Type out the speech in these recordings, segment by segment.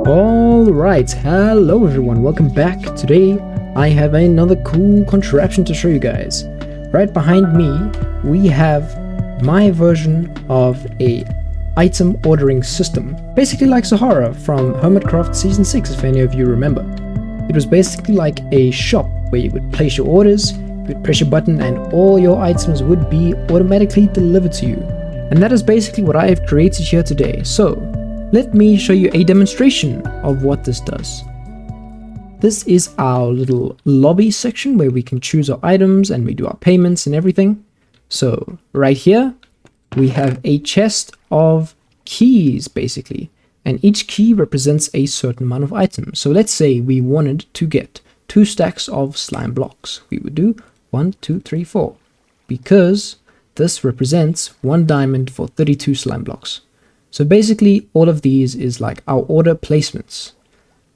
Alright, hello everyone, welcome back. Today I have another cool contraption to show you guys. Right behind me we have my version of a item ordering system, basically like Sahara from Hermitcraft season 6 if any of you remember. It was basically like a shop where you would place your orders, you would press your button and all your items would be automatically delivered to you. And that is basically what I have created here today. So let me show you a demonstration of what this does. This is our little lobby section where we can choose our items and we do our payments and everything. So right here, we have a chest of keys basically, and each key represents a certain amount of items. So let's say we wanted to get 2 stacks of slime blocks. We would do 1, 2, 3, 4, because this represents 1 diamond for 32 slime blocks. So basically all of these is like our order placements.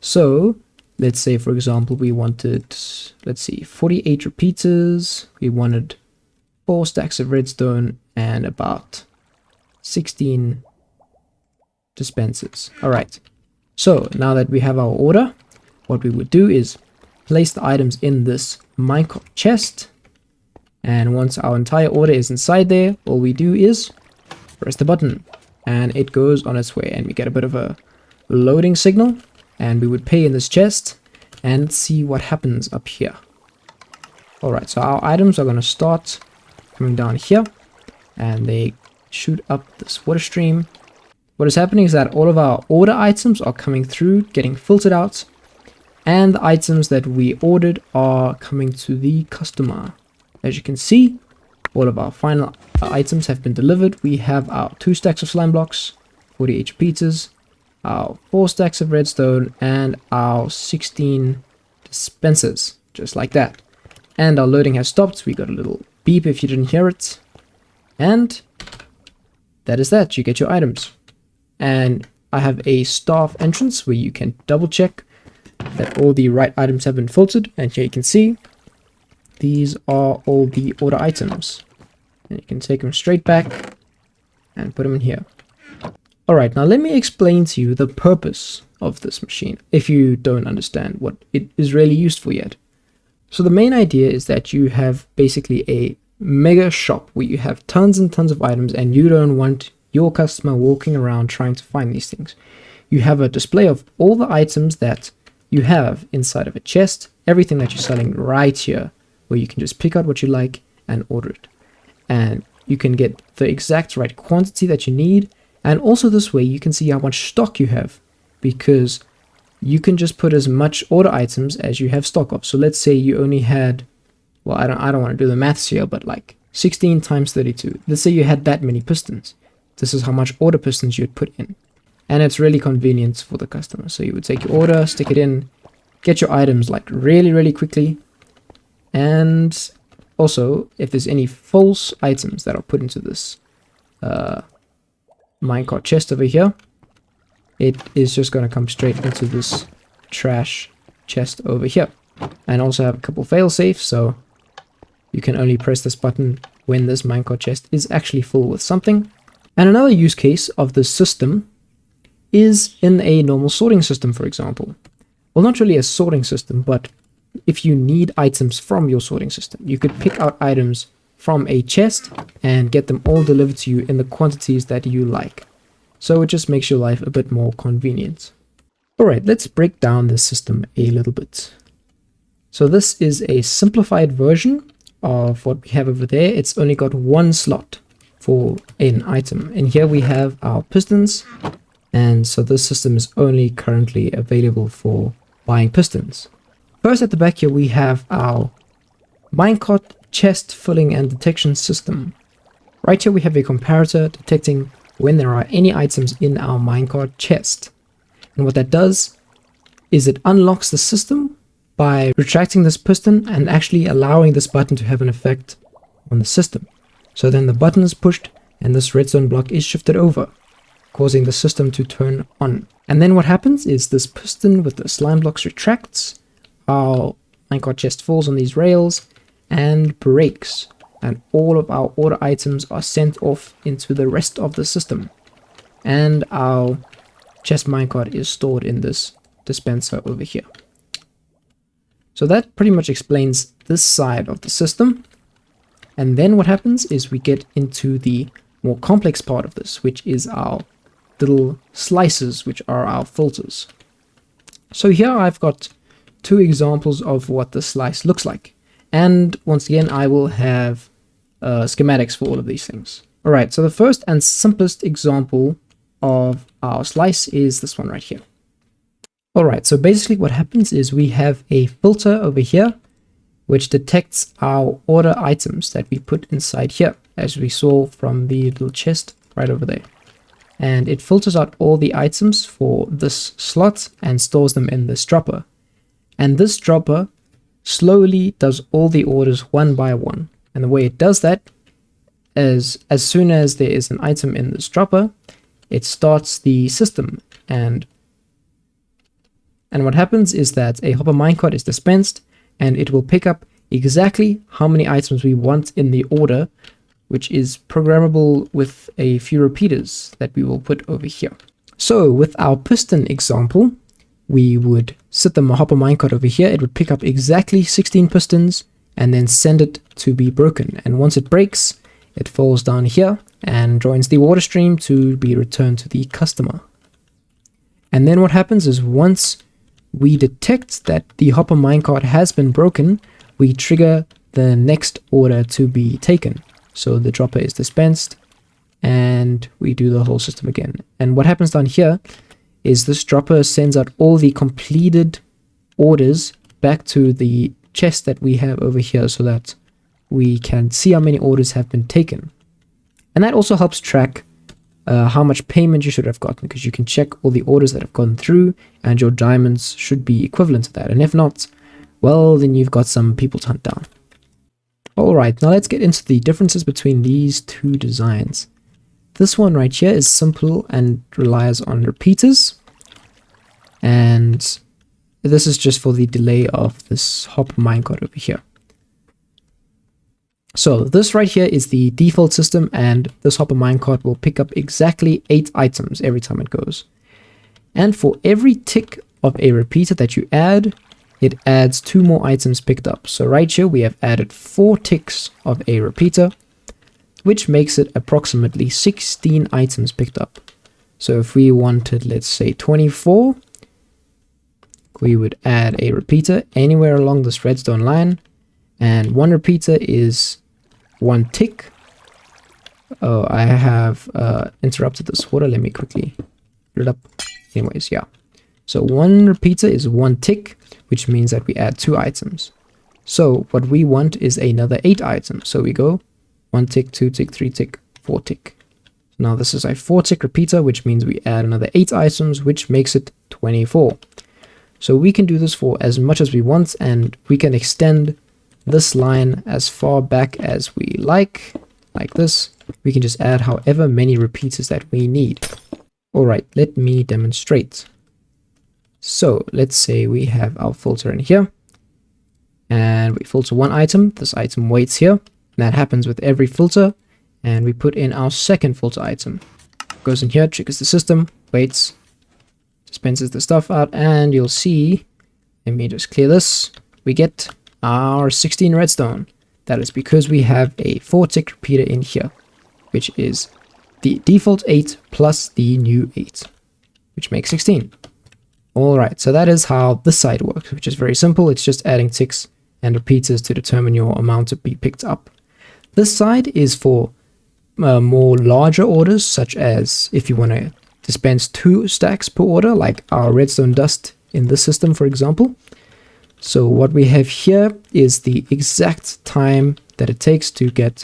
So let's say for example we wanted, let's see, 48 repeaters, we wanted 4 stacks of redstone and about 16 dispensers. Alright, so now that we have our order, what we would do is place the items in this minecart chest, and once our entire order is inside there, all we do is press the button and it goes on its way, and we get a bit of a loading signal, and we would pay in this chest and see what happens up here. Alright, so our items are going to start coming down here and they shoot up this water stream. What is happening is that all of our order items are coming through, getting filtered out, and the items that we ordered are coming to the customer. As you can see, all of our final items have been delivered. We have our 2 stacks of slime blocks, 48 repeaters, our 4 stacks of redstone, and our 16 dispensers, just like that. And our loading has stopped. We got a little beep if you didn't hear it. And that is that. You get your items. And I have a staff entrance where you can double check that all the right items have been filtered. And here you can see these are all the order items. And you can take them straight back and put them in here. Alright, now let me explain to you the purpose of this machine if you don't understand what it is really used for yet. So the main idea is that you have basically a mega shop where you have tons and tons of items and you don't want your customer walking around trying to find these things. You have a display of all the items that you have inside of a chest, everything that you're selling right here, where you can just pick out what you like and order it. And you can get the exact right quantity that you need, and also this way you can see how much stock you have, because you can just put as much order items as you have stock of. So let's say you only had, well, I don't want to do the maths here, but like 16 times 32. Let's say you had that many pistons. This is how much order pistons you'd put in. And it's really convenient for the customer. So you would take your order, stick it in, get your items like really quickly. And also, if there's any false items that are put into this minecart chest over here, it is just going to come straight into this trash chest over here. And also have a couple fail safes, so you can only press this button when this minecart chest is actually full with something. And another use case of this system is in a normal sorting system, for example. Well, not really a sorting system, but if you need items from your sorting system, you could pick out items from a chest and get them all delivered to you in the quantities that you like. So it just makes your life a bit more convenient. Alright, let's break down this system a little bit. So this is a simplified version of what we have over there. It's only got 1 slot for an item. And here we have our pistons. And so this system is only currently available for buying pistons. First at the back here we have our minecart chest filling and detection system. Right here we have a comparator detecting when there are any items in our minecart chest. And what that does is it unlocks the system by retracting this piston and actually allowing this button to have an effect on the system. So then the button is pushed and this redstone block is shifted over, causing the system to turn on. And then what happens is this piston with the slime blocks retracts, our minecart chest falls on these rails and breaks, and all of our order items are sent off into the rest of the system. And our chest minecart is stored in this dispenser over here. So that pretty much explains this side of the system. And then what happens is we get into the more complex part of this, which is our little slices, which are our filters. So here I've got two examples of what the slice looks like. And once again, I will have schematics for all of these things. All right, so the first and simplest example of our slice is this one right here. All right, so basically what happens is we have a filter over here, which detects our order items that we put inside here, as we saw from the little chest right over there. And it filters out all the items for this slot and stores them in this dropper. And this dropper slowly does all the orders one by one. And the way it does that is as soon as there is an item in this dropper, it starts the system. And what happens is that a hopper minecart is dispensed, and it will pick up exactly how many items we want in the order, which is programmable with a few repeaters that we will put over here. So with our piston example, we would set the hopper minecart over here. It would pick up exactly 16 pistons and then send it to be broken. And once it breaks, it falls down here and joins the water stream to be returned to the customer. And then what happens is once we detect that the hopper minecart has been broken, we trigger the next order to be taken. So the dropper is dispensed and we do the whole system again. And what happens down here is this dropper sends out all the completed orders back to the chest that we have over here so that we can see how many orders have been taken. And that also helps track how much payment you should have gotten, because you can check all the orders that have gone through and your diamonds should be equivalent to that. And if not, well, then you've got some people to hunt down. Alright, now let's get into the differences between these two designs. This one right here is simple and relies on repeaters. And this is just for the delay of this hopper minecart over here. So this right here is the default system, and this hopper minecart will pick up exactly 8 items every time it goes. And for every tick of a repeater that you add, it adds 2 more items picked up. So right here we have added 4 ticks of a repeater, which makes it approximately 16 items picked up. So if we wanted, let's say 24, we would add a repeater anywhere along this redstone line, and 1 repeater is 1 tick. Oh, I have interrupted this water. Let me quickly put it up. Anyways, yeah. So 1 repeater is 1 tick, which means that we add 2 items. So what we want is another 8 items. So we go 1 tick, 2 tick, 3 tick, 4 tick. Now this is a 4 tick repeater, which means we add another 8 items, which makes it 24. So we can do this for as much as we want, and we can extend this line as far back as we like this. We can just add however many repeaters that we need. Alright, let me demonstrate. So let's say we have our filter in here, and we filter 1 item. This item waits here. That happens with every filter, and we put in our second filter item. Goes in here, triggers the system, waits, dispenses the stuff out, and you'll see, let me just clear this, we get our 16 redstone. That is because we have a 4 tick repeater in here, which is the default 8 plus the new 8, which makes 16. Alright, so that is how this side works, which is very simple. It's just adding ticks and repeaters to determine your amount to be picked up. This side is for more larger orders, such as if you want to dispense 2 stacks per order, like our redstone dust in this system, for example. So what we have here is the exact time that it takes to get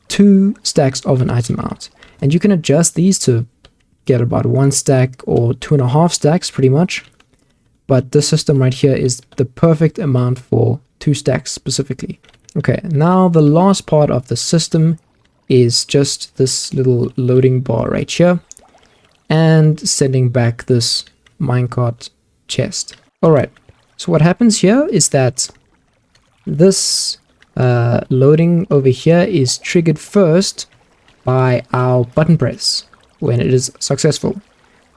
2 stacks of an item out. And you can adjust these to get about 1 stack or 2.5 stacks pretty much. But this system right here is the perfect amount for 2 stacks specifically. Okay, now the last part of the system is just this little loading bar right here and sending back this minecart chest. Alright, so what happens here is that this loading over here is triggered first by our button press when it is successful.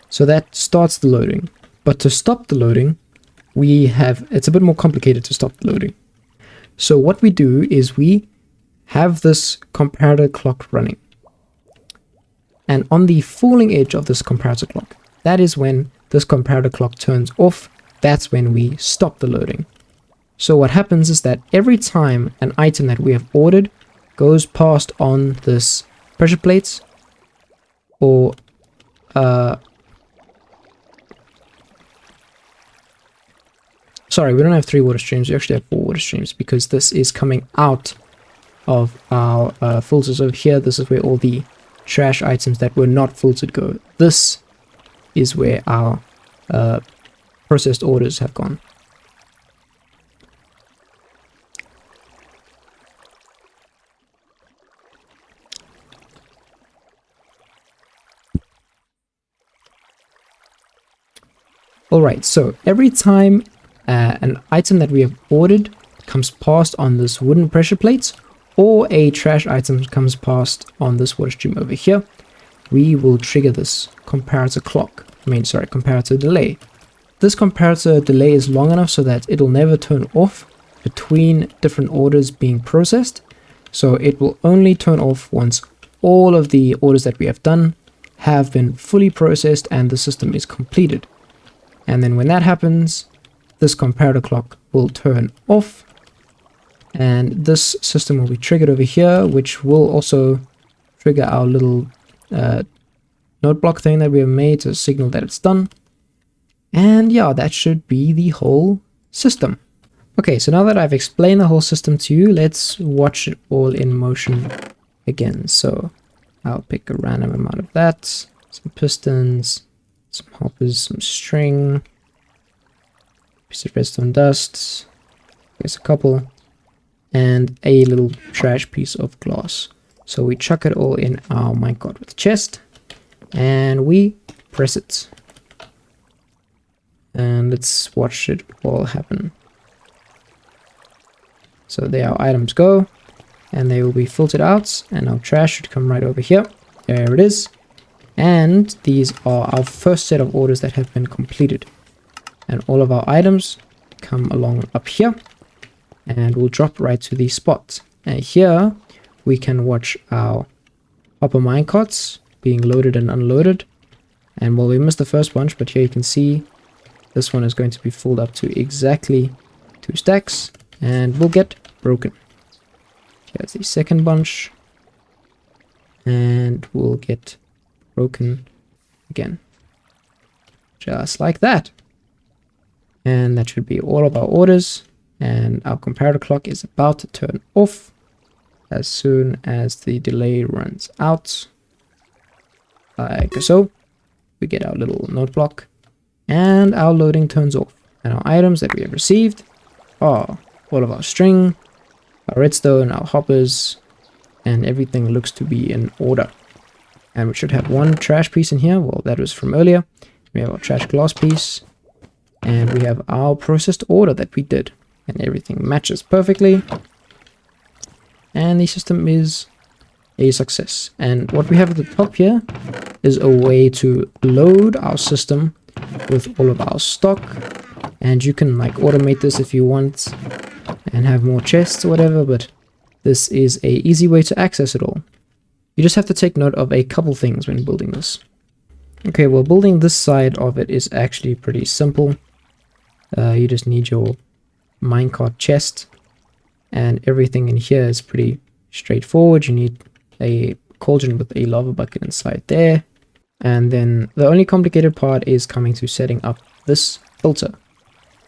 So that starts the loading. But to stop the loading, it's a bit more complicated to stop the loading. So what we do is we have this comparator clock running. And on the falling edge of this comparator clock, that is when this comparator clock turns off. That's when we stop the loading. So what happens is that every time an item that we have ordered goes past on this pressure plates, or sorry, we don't have 3 water streams, we actually have 4 water streams, because this is coming out of our filters over here. This is where all the trash items that were not filtered go. This is where our processed orders have gone. Alright, so every time an item that we have ordered comes past on this wooden pressure plates, or a trash item comes past on this water stream over here, we will trigger this comparator clock. Comparator delay. This comparator delay is long enough so that it'll never turn off between different orders being processed. So it will only turn off once all of the orders that we have done have been fully processed and the system is completed. And then when that happens, this comparator clock will turn off, and this system will be triggered over here, which will also trigger our little note block thing that we have made to signal that it's done. And yeah, that should be the whole system. Okay, so now that I've explained the whole system to you, let's watch it all in motion again. So I'll pick a random amount of that, some pistons, some hoppers, some string, piece of redstone dust, I guess a couple, and a little trash piece of glass. So we chuck it all in our minecart with chest, and we press it. And let's watch it all happen. So there our items go, and they will be filtered out, and our trash should come right over here. There it is. And these are our first set of orders that have been completed. And all of our items come along up here and will drop right to the spot. And here we can watch our hopper minecarts being loaded and unloaded. And well, we missed the first bunch, but here you can see this one is going to be filled up to exactly 2 stacks and will get broken. Here's the second bunch, and we'll get broken again, just like that. And that should be all of our orders, and our comparator clock is about to turn off as soon as the delay runs out, like so. We get our little note block, and our loading turns off, and our items that we have received are all of our string, our redstone, our hoppers, and everything looks to be in order. And we should have 1 trash piece in here. Well, that was from earlier. We have our trash glass piece, and we have our processed order that we did, and everything matches perfectly, and the system is a success. And what we have at the top here is a way to load our system with all of our stock, and you can like automate this if you want and have more chests or whatever, but this is a easy way to access it all. You just have to take note of a couple things when building this. Okay, well, building this side of it is actually pretty simple. You just need your minecart chest, and everything in here is pretty straightforward. You need a cauldron with a lava bucket inside there, and then the only complicated part is coming to setting up this filter.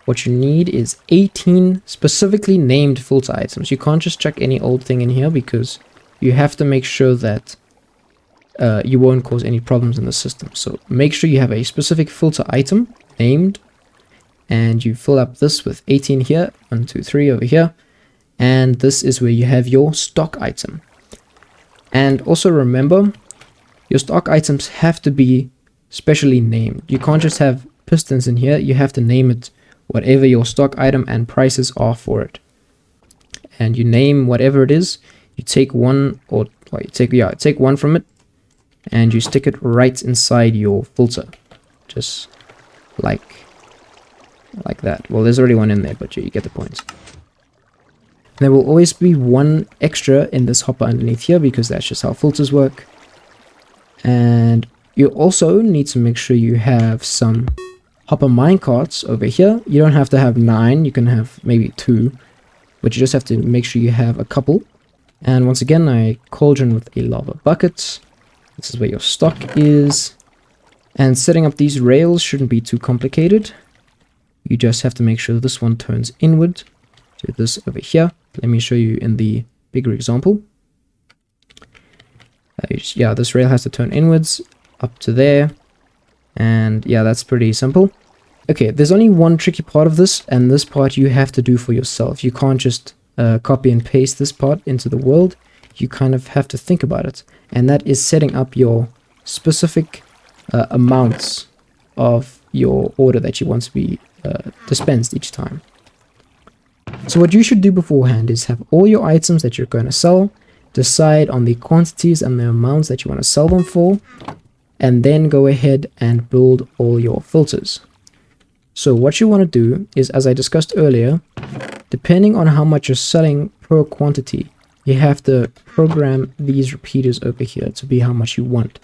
What you need is 18 specifically named filter items. You can't just chuck any old thing in here, because you have to make sure that you won't cause any problems in the system. So make sure you have a specific filter item named, and you fill up this with 18 here, 1, 2, 3 over here, and this is where you have your stock item. And also remember, your stock items have to be specially named. You can't just have pistons in here. You have to name it whatever your stock item and prices are for it. And you name whatever it is. You take one, or take one from it, and you stick it right inside your filter. just like that. Well, there's already one in there, but you get the point. There will always be one extra in this hopper underneath here because that's just how filters work. And you also need to make sure you have some hopper minecarts over here. You don't have to have 9, you can have maybe 2, but you just have to make sure you have a couple. And once again, a cauldron with a lava bucket. This is where your stock is. And setting up these rails shouldn't be too complicated. You just have to make sure this one turns inward to this over here. Let me show you in the bigger example. Yeah, this rail has to turn inwards up to there. And yeah, that's pretty simple. Okay, there's only one tricky part of this, and this part you have to do for yourself. You can't just copy and paste this part into the world. You kind of have to think about it. And that is setting up your specific amounts of your order that you want to be dispensed each time. So what you should do beforehand is have all your items that you're going to sell, decide on the quantities and the amounts that you want to sell them for, and then go ahead and build all your filters. So what you want to do is, as I discussed earlier, depending on how much you're selling per quantity, you have to program these repeaters over here to be how much you want.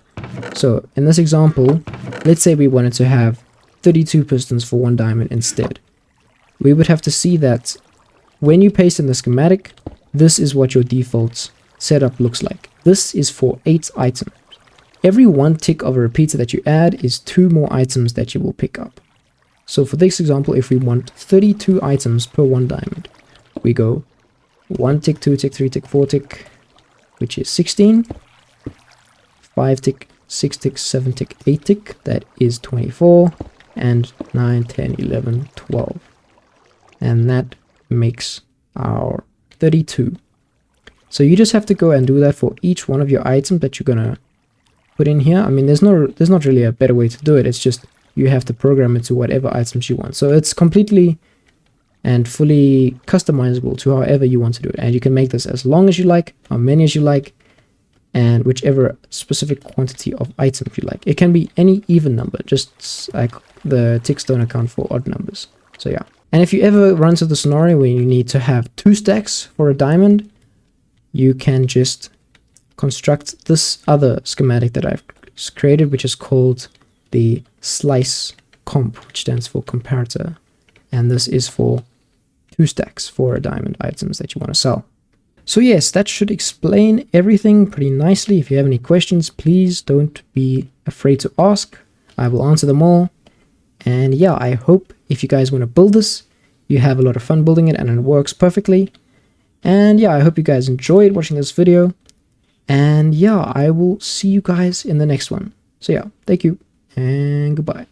So in this example, let's say we wanted to have 32 pistons for 1 diamond instead. We would have to see that when you paste in the schematic, this is what your default setup looks like. This is for 8 items. Every 1 tick of a repeater that you add is 2 more items that you will pick up. So for this example, if we want 32 items per 1 diamond, we go 1 tick, 2 tick, 3 tick, 4 tick, which is 16, 5 tick, 6 tick, 7 tick, 8 tick, that is 24, and 9, 10, 11, 12. And that makes our 32. So you just have to go and do that for each one of your items that you're gonna put in here. I mean, there's not really a better way to do it. It's just you have to program it to whatever items you want. So it's completely and fully customizable to however you want to do it. And you can make this as long as you like, how many as you like, and whichever specific quantity of items you like. It can be any even number, just like the ticks don't account for odd numbers. So yeah. And if you ever run into the scenario where you need to have 2 stacks for a diamond, you can just construct this other schematic that I've created, which is called the slice comp, which stands for comparator. And this is for 2 stacks for a diamond items that you want to sell. So yes, that should explain everything pretty nicely. If you have any questions, please don't be afraid to ask. I will answer them all. And yeah, I hope if you guys want to build this, you have a lot of fun building it and it works perfectly. And yeah, I hope you guys enjoyed watching this video. And yeah, I will see you guys in the next one. So yeah, thank you and goodbye.